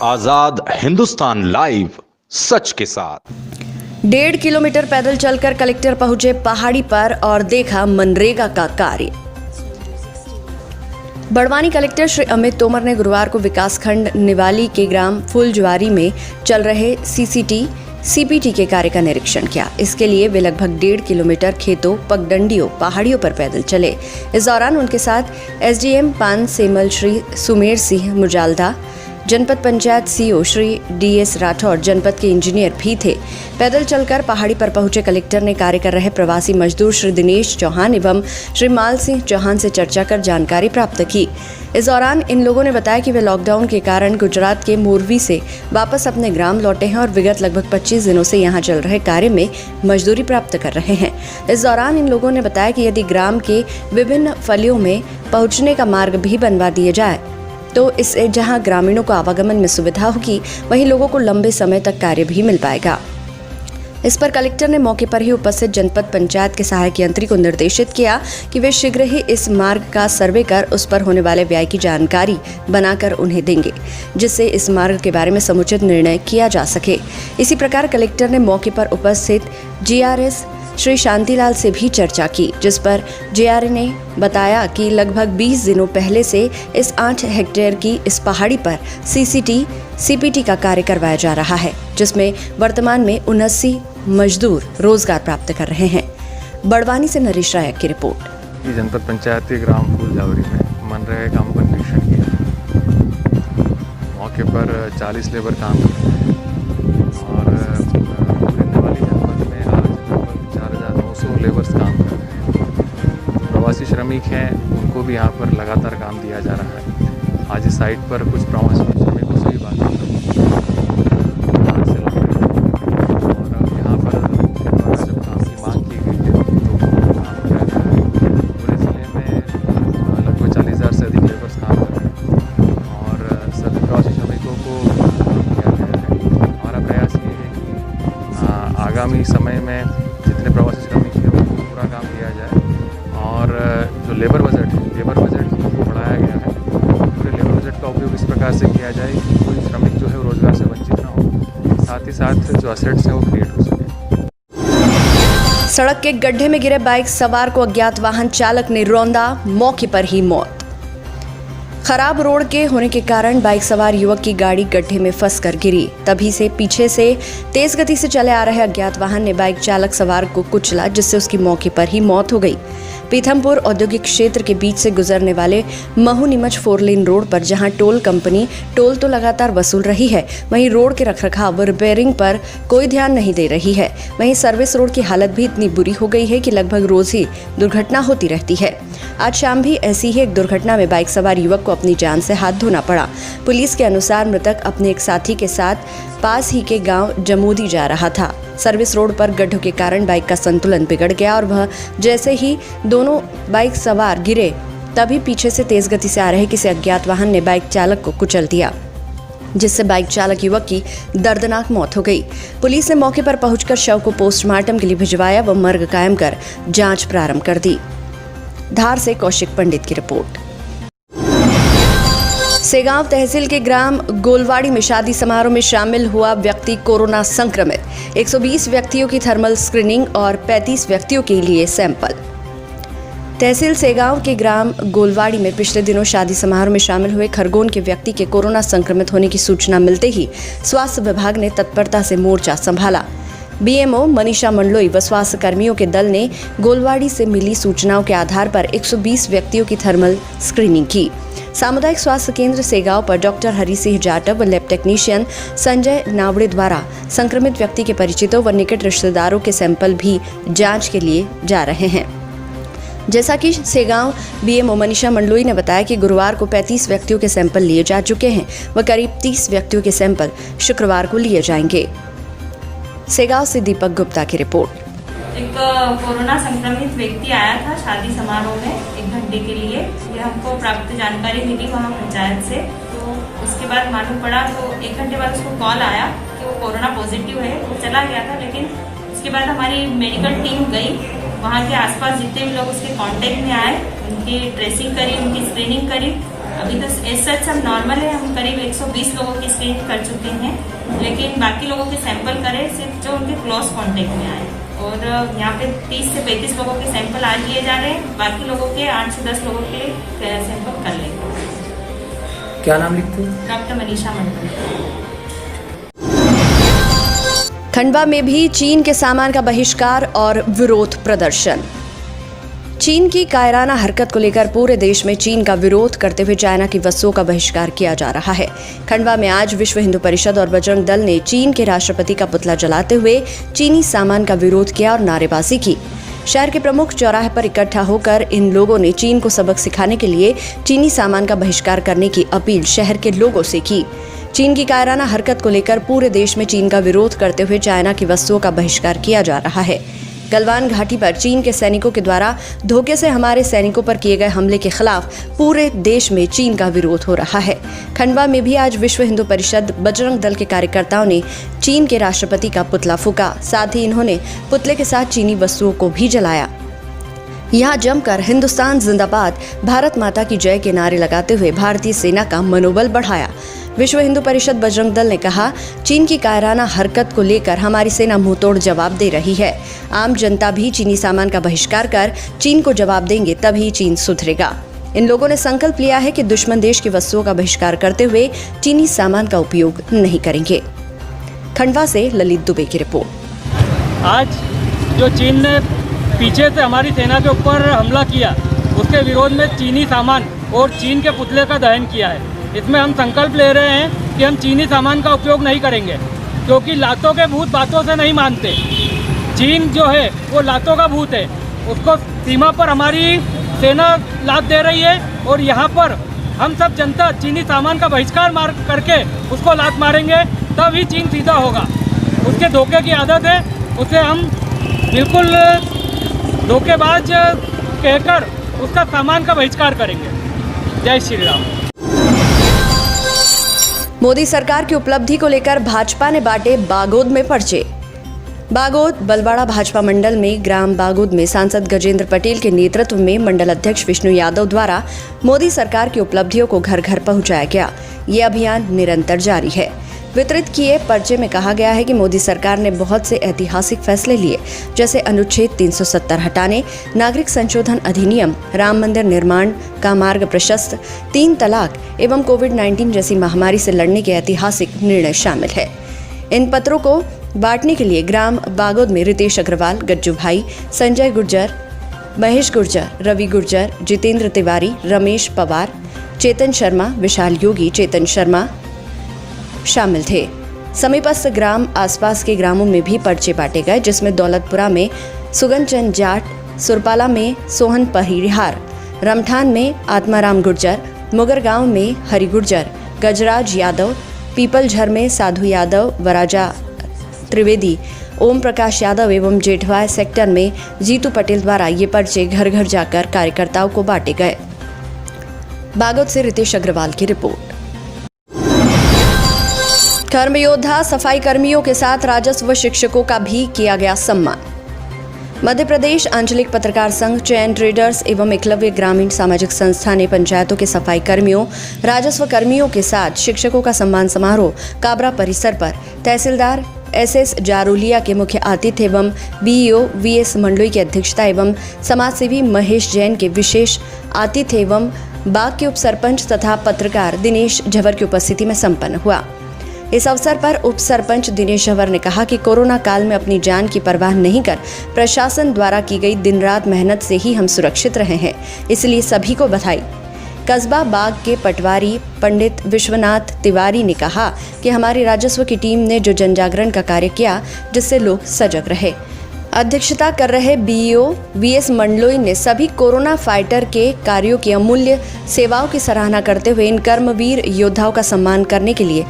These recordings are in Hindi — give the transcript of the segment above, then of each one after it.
आजाद हिंदुस्तान लाइव, सच के साथ। 1.5 किलोमीटर पैदल चलकर कलेक्टर पहुंचे पहाड़ी पर और देखा मनरेगा का कार्य। बड़वानी कलेक्टर श्री अमित तोमर ने गुरुवार को विकासखंड निवाली के ग्राम फुलज्वारी में चल रहे सीपीटी के कार्य का निरीक्षण किया। इसके लिए वे लगभग 1.5 किलोमीटर खेतों, पगडंडियों, पहाड़ियों पर पैदल चले। इस दौरान उनके साथ एसडीएम पान सेमल श्री सुमेर सिंह मुजालदा, जनपद पंचायत सीओ श्री डीएस राठौर, जनपद के इंजीनियर भी थे। पैदल चलकर पहाड़ी पर पहुंचे कलेक्टर ने कार्य कर रहे प्रवासी मजदूर श्री दिनेश चौहान एवं श्री माल सिंह चौहान से चर्चा कर जानकारी प्राप्त की। इस दौरान इन लोगों ने बताया कि वे लॉकडाउन के कारण गुजरात के मोरवी से वापस अपने ग्राम लौटे हैं और विगत लगभग 25 दिनों से यहां चल रहे कार्य में मजदूरी प्राप्त कर रहे हैं। इस दौरान इन लोगों ने बताया कि यदि ग्राम के विभिन्न फलियों में पहुंचने का मार्ग भी बनवा दिया जाए तो इससे जहां ग्रामीणों को आवागमन में सुविधा होगी, वहीं लोगों को लंबे समय तक कार्य भी मिल पाएगा। इस पर कलेक्टर ने मौके पर ही उपस्थित जनपद पंचायत के सहायक यंत्री को निर्देशित किया कि वे शीघ्र ही इस मार्ग का सर्वे कर उस पर होने वाले व्यय की जानकारी बनाकर उन्हें देंगे, जिससे इस मार्ग के बारे में समुचित निर्णय किया जा सके। इसी प्रकार कलेक्टर ने मौके पर उपस्थित जीआरएस श्री शांतिलाल से भी चर्चा की, जिस पर जेआरए ने बताया कि लगभग 20 दिनों पहले से इस 8 हेक्टेयर की इस पहाड़ी पर सीपीटी का कार्य करवाया जा रहा है, जिसमें वर्तमान में 79 मजदूर रोजगार प्राप्त कर रहे हैं। बड़वानी से नरेश रायक की रिपोर्ट। जनपद पंचायत के ग्राम फुलज्वारी में मनरेगा काम का निरीक्षण किया। मौके पर 40 लेबर काम कर रहे हैं और निवाली जनपद में आज लगभग 4900 लेबर्स काम कर रहे हैं। प्रवासी श्रमिक हैं, उनको भी यहाँ पर लगातार काम दिया जा रहा है। आज इस साइट पर कुछ प्रवासी श्रमिकों से भी बात कर रहे हैं और यहाँ पर जब काम की मांग की गई है तो काम किया जा रहा है। पूरे ज़िले में लगभग 40,000 से अधिक लेबर्स काम कर रहे हैं और सभी प्रवासी श्रमिकों को किया गया है। हमारा प्रयास ये है कि आगामी समय में जितने प्रवासी श्रमिक हैं उनको पूरा काम किया जाए और जो लेबर बजट को बढ़ाया गया है, पूरे लेबर बजट का उपयोग इस प्रकार से किया जाए कि कोई श्रमिक जो है वो रोजगार से वंचित ना हो, साथ ही साथ जो असेट्स हैं वो क्रिएट हो सके। सड़क के गड्ढे में गिरे बाइक सवार को अज्ञात वाहन चालक ने रौंदा, मौके पर ही मौत। खराब रोड के होने के कारण बाइक सवार युवक की गाड़ी गड्ढे में फंसकर गिरी। तभी से पीछे से तेज गति से चले आ रहे अज्ञात वाहन ने बाइक चालक सवार को कुचला, जिससे उसकी मौके पर ही मौत हो गई। पीथमपुर औद्योगिक क्षेत्र के बीच से गुजरने वाले महू नीमच 4 लेन रोड पर जहां टोल कंपनी टोल तो लगातार वसूल रही है, वहीं रोड के रखरखाव व रिपेयरिंग पर कोई ध्यान नहीं दे रही है। वहीं सर्विस रोड की हालत भी इतनी बुरी हो गई है कि लगभग रोज ही दुर्घटना होती रहती है। आज शाम भी ऐसी ही एक दुर्घटना में बाइक सवार युवक को अपनी जान से हाथ धोना पड़ा। पुलिस के अनुसार मृतक अपने एक साथी के साथ पास ही के गांव जमोदी जा रहा था। सर्विस रोड पर गड्ढों के कारण बाइक का संतुलन बिगड़ गया और वह जैसे ही दोनों बाइक सवार गिरे, तभी पीछे से तेज गति से आ रहे किसी अज्ञात वाहन ने बाइक चालक को कुचल दिया, जिससे बाइक चालक युवक की दर्दनाक मौत हो गई। पुलिस ने मौके पर पहुंचकर शव को पोस्टमार्टम के लिए भिजवाया व मर्ग कायम कर जांच प्रारंभ कर दी। धार से कौशिक पंडित की रिपोर्ट। सेगांव तहसील के ग्राम गोलवाड़ी में शादी समारोह में शामिल हुआ व्यक्ति कोरोना संक्रमित। 120 व्यक्तियों की थर्मल स्क्रीनिंग और 35 व्यक्तियों के लिए सैंपल। तहसील सेगांव के ग्राम गोलवाड़ी में पिछले दिनों शादी समारोह में शामिल हुए खरगोन के व्यक्ति के कोरोना संक्रमित होने की सूचना मिलते ही स्वास्थ्य विभाग ने तत्परता से मोर्चा संभाला। बीएमओ मनीषा मंडलोई व स्वास्थ्य कर्मियों के दल ने गोलवाड़ी से मिली सूचनाओं के आधार पर 120 व्यक्तियों की थर्मल स्क्रीनिंग की। सामुदायिक स्वास्थ्य केंद्र सेगांव पर डॉक्टर हरि सिंह जाटव व लैब टेक्नीशियन संजय नावड़े द्वारा संक्रमित व्यक्ति के परिचितों व निकट रिश्तेदारों के सैंपल भी जांच के लिए जा रहे हैं। जैसा कि सेगांव बीएमओ मनीषा मंडलोई ने बताया कि गुरुवार को 35 व्यक्तियों के सैंपल लिए जा चुके हैं व करीब 30 व्यक्तियों के सैंपल शुक्रवार को लिए जाएंगे। सेगांव से दीपक गुप्ता की रिपोर्ट। एक कोरोना संक्रमित व्यक्ति आया था शादी समारोह में 1 घंटे के लिए। ये हमको प्राप्त जानकारी मिली वहाँ पंचायत से, तो उसके बाद मालूम पड़ा तो 1 घंटे बाद उसको कॉल आया कि वो कोरोना पॉजिटिव है। वो चला गया था, लेकिन उसके बाद हमारी मेडिकल टीम गई, वहाँ के आसपास जितने भी लोग उसके कांटेक्ट में आए उनकी ट्रेसिंग करी, उनकी स्क्रीनिंग करी अभी तो सच सब नॉर्मल है, हम करीब 120 लोगों की स्क्रीनिंग कर चुके हैं, लेकिन बाकी लोगों के सैंपल करें सिर्फ जो उनके क्लोज कांटेक्ट में आए, और यहाँ पे 30 से 35 लोगों के सैंपल आज लिए जा रहे हैं, बाकी लोगों के 8 से 10 लोगों के सैंपल कर लेंगे। क्या नाम लिखते हैं? डॉक्टर मनीषा मंडल। खंडवा में भी चीन के सामान का बहिष्कार और विरोध प्रदर्शन। चीन की कायराना हरकत को लेकर पूरे देश में चीन का विरोध करते हुए चाइना की वस्तुओं का बहिष्कार किया जा रहा है। खंडवा में आज विश्व हिंदू परिषद और बजरंग दल ने चीन के राष्ट्रपति का पुतला जलाते हुए चीनी सामान का विरोध किया और नारेबाजी की। शहर के प्रमुख चौराहे पर इकट्ठा होकर इन लोगों ने चीन को सबक सिखाने के लिए चीनी सामान का बहिष्कार करने की अपील शहर के लोगों से की। चीन की कायराना हरकत को लेकर पूरे देश में चीन का विरोध करते हुए चाइना की वस्तुओं का बहिष्कार किया जा रहा है। गलवान घाटी पर चीन के सैनिकों के द्वारा धोखे से हमारे सैनिकों पर किए गए हमले के खिलाफ पूरे देश में चीन का विरोध हो रहा है। खंडवा में भी आज विश्व हिंदू परिषद बजरंग दल के कार्यकर्ताओं ने चीन के राष्ट्रपति का पुतला फूंका। साथ ही इन्होंने पुतले के साथ चीनी वस्तुओं को भी जलाया। यहाँ जमकर हिंदुस्तान जिंदाबाद, भारत माता की जय के नारे लगाते हुए भारतीय सेना का मनोबल बढ़ाया। विश्व हिंदू परिषद बजरंग दल ने कहा, चीन की कायराना हरकत को लेकर हमारी सेना मुंहतोड़ जवाब दे रही है। आम जनता भी चीनी सामान का बहिष्कार कर चीन को जवाब देंगे, तभी चीन सुधरेगा। इन लोगों ने संकल्प लिया है कि दुश्मन देश की वस्तुओं का बहिष्कार करते हुए चीनी सामान का उपयोग नहीं करेंगे। खंडवा से ललित दुबे की रिपोर्ट। आज जो चीन ने पीछे से हमारी सेना के ऊपर हमला किया, उसके विरोध में चीनी सामान और चीन के पुतले का दहन किया है। इसमें हम संकल्प ले रहे हैं कि हम चीनी सामान का उपयोग नहीं करेंगे, क्योंकि लातों के भूत बातों से नहीं मानते। चीन जो है वो लातों का भूत है, उसको सीमा पर हमारी सेना लात दे रही है, और यहाँ पर हम सब जनता चीनी सामान का बहिष्कार मार करके उसको लात मारेंगे, तभी चीन सीधा होगा। उसके धोखे की आदत है, उसे हम बिल्कुल धोखेबाज कहकर उसका सामान का बहिष्कार करेंगे। जय श्री राम। मोदी सरकार की उपलब्धि को लेकर भाजपा ने बांटे बागोद में पर्चे। बागोद बलवाड़ा भाजपा मंडल में ग्राम बागोद में सांसद गजेंद्र पटेल के नेतृत्व में मंडल अध्यक्ष विष्णु यादव द्वारा मोदी सरकार की उपलब्धियों को घर घर पहुंचाया गया। ये अभियान निरंतर जारी है। वितरित किए पर्चे में कहा गया है कि मोदी सरकार ने बहुत से ऐतिहासिक फैसले लिए, जैसे अनुच्छेद 370 हटाने, नागरिक संशोधन अधिनियम, राम मंदिर निर्माण का मार्ग प्रशस्त, 3 तलाक एवं कोविड-19 जैसी महामारी से लड़ने के ऐतिहासिक निर्णय शामिल है। इन पत्रों को बांटने के लिए ग्राम बागोद में रितेश अग्रवाल, गज्जू भाई, संजय गुर्जर, महेश गुर्जर, रवि गुर्जर, जितेंद्र तिवारी, रमेश पवार, चेतन शर्मा, विशाल योगी, चेतन शर्मा शामिल थे। समीपस्थ ग्राम आसपास के ग्रामों में भी पर्चे बांटे गए, जिसमें दौलतपुरा में सुगन चंद जाट, सुरपाला में सोहन परिहार, रमठान में आत्माराम गुर्जर, मुगर गांव में हरि गुर्जर, गजराज यादव, पीपलझर में साधु यादव, वराजा त्रिवेदी, ओम प्रकाश यादव एवं जेठवा सेक्टर में जीतू पटेल द्वारा ये पर्चे घर घर जाकर कार्यकर्ताओं को बांटे गए। बागोद से रितेश अग्रवाल की रिपोर्ट। कर्म योद्धा सफाई कर्मियों के साथ राजस्व शिक्षकों का भी किया गया सम्मान। मध्य प्रदेश आंचलिक पत्रकार संघ, चयन ट्रेडर्स एवं एकलव्य ग्रामीण सामाजिक संस्था ने पंचायतों के सफाई कर्मियों, राजस्व कर्मियों के साथ शिक्षकों का सम्मान समारोह काबरा परिसर पर तहसीलदार एसएस जारोलिया के मुख्य आतिथ्य एवं बीईओ वीएस मंडलोई की अध्यक्षता एवं समाजसेवी महेश जैन के विशेष आतिथ्य एवं बाग के उप सरपंच तथा पत्रकार दिनेश झवर की उपस्थिति में संपन्न हुआ। इस अवसर पर उप सरपंच दिनेश झवर ने कहा कि कोरोना काल में अपनी जान की परवाह नहीं कर प्रशासन द्वारा की गई दिन रात मेहनत से ही हम सुरक्षित रहे हैं, इसलिए सभी को बधाई। कस्बा बाग के पटवारी पंडित विश्वनाथ तिवारी ने कहा कि हमारी राजस्व की टीम ने जो जनजागरण का कार्य किया, जिससे लोग सजग रहे। अध्यक्षता कर रहे बीईओ वीएस मंडलोई ने सभी कोरोना फाइटर के कार्यों की अमूल्य सेवाओं की सराहना करते हुए इन कर्मवीर योद्धाओं का सम्मान करने के लिए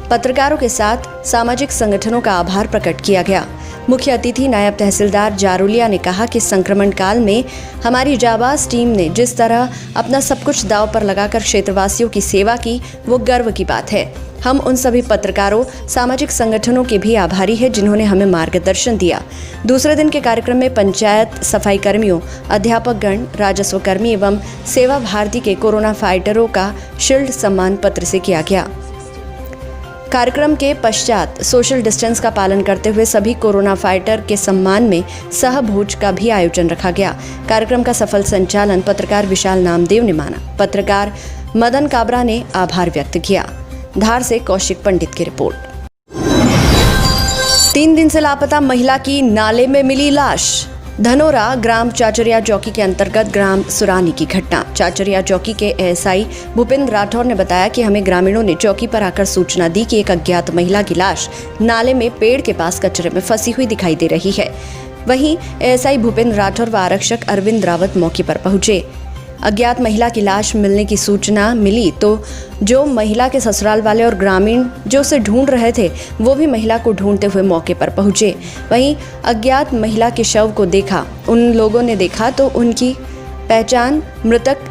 पत्रकारों के साथ सामाजिक संगठनों का आभार प्रकट किया गया। मुख्य अतिथि नायब तहसीलदार जारुलिया ने कहा कि संक्रमण काल में हमारी जाबाज टीम ने जिस तरह अपना सब कुछ दांव पर लगाकर क्षेत्रवासियों की सेवा की, वो गर्व की बात है। हम उन सभी पत्रकारों, सामाजिक संगठनों के भी आभारी हैं जिन्होंने हमें मार्गदर्शन दिया। दूसरे दिन के कार्यक्रम में पंचायत सफाई कर्मियों, अध्यापकगण, राजस्व कर्मी एवं सेवा भारती के कोरोना फाइटरों का शील्ड सम्मान पत्र से किया गया। कार्यक्रम के पश्चात सोशल डिस्टेंस का पालन करते हुए सभी कोरोना फाइटर के सम्मान में सहभोज का भी आयोजन रखा गया। कार्यक्रम का सफल संचालन पत्रकार विशाल नामदेव ने माना। पत्रकार मदन काबरा ने आभार व्यक्त किया। धार से कौशिक पंडित की रिपोर्ट। 3 दिन से लापता महिला की नाले में मिली लाश। धनोरा ग्राम चाचरिया चौकी के अंतर्गत ग्राम सुरानी की घटना। चाचरिया चौकी के एएसआई भूपेंद्र राठौर ने बताया कि हमें ग्रामीणों ने चौकी पर आकर सूचना दी कि एक अज्ञात महिला की लाश नाले में पेड़ के पास कचरे में फंसी हुई दिखाई दे रही है। वहीं एएसआई भूपेंद्र राठौर व आरक्षक अरविंद रावत मौके पर पहुंचे। अज्ञात महिला की लाश मिलने की सूचना मिली तो जो महिला के ससुराल वाले और ग्रामीण जो उसे ढूंढ रहे थे वो भी महिला को ढूंढते हुए मौके पर पहुंचे। वहीं अज्ञात महिला के शव को देखा। उन लोगों ने देखा तो उनकी पहचान मृतक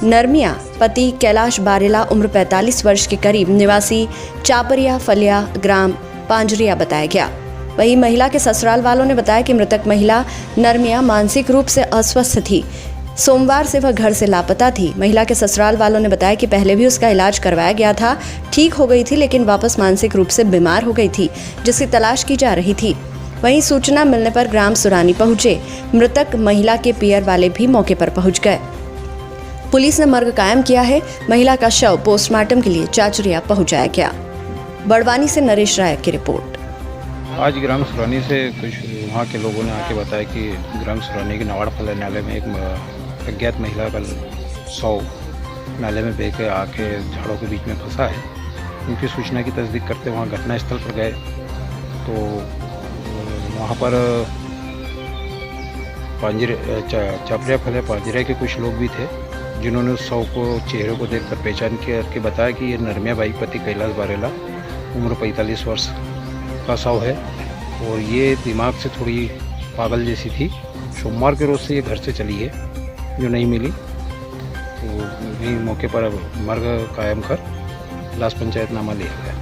नरमिया पति कैलाश बारेला उम्र 45 वर्ष के करीब निवासी चापरिया फलिया ग्राम पांजरिया बताया गया। वहीं महिला के ससुराल वालों ने बताया कि मृतक महिला नरमिया मानसिक रूप से अस्वस्थ थी। सोमवार से वह घर से लापता थी। महिला के ससुराल वालों ने बताया कि पहले भी उसका इलाज करवाया गया था, ठीक हो गई थी, लेकिन वापस मानसिक रूप से बीमार हो गई थी, जिसकी तलाश की जा रही थी। वहीं सूचना मिलने पर ग्राम सुरानी पहुंचे। मृतक महिला के पियर वाले भी मौके पर पहुंच गए। पुलिस ने मर्ग कायम किया है। महिला का शव पोस्टमार्टम के लिए चाचरिया पहुंचाया गया। बड़वानी से नरेश राय की रिपोर्ट। आज ग्राम सुरानी से कुछ वहाँ के लोगों ने आके बताया कि ग्राम सुरानी के नवाड़फला नाले में एक अज्ञात महिला का शव नाले में बह के आके झाड़ों के बीच में फंसा है। उनकी सूचना की तस्दीक करते वहाँ घटनास्थल पर गए तो वहाँ पर चापरिया फले पांजरे के कुछ लोग भी थे जिन्होंने उस शव को चेहरे को देखकर पहचान करके बताया कि ये नरमिया बाई पति कैलाश बारेला उम्र 45 वर्ष का शव है और ये दिमाग से थोड़ी पागल जैसी थी। सोमवार के रोज़ से ये घर से चली है, जो नहीं मिली तो भी मौके पर मर्ग कायम कर लाश पंचायतनामा लिया गया।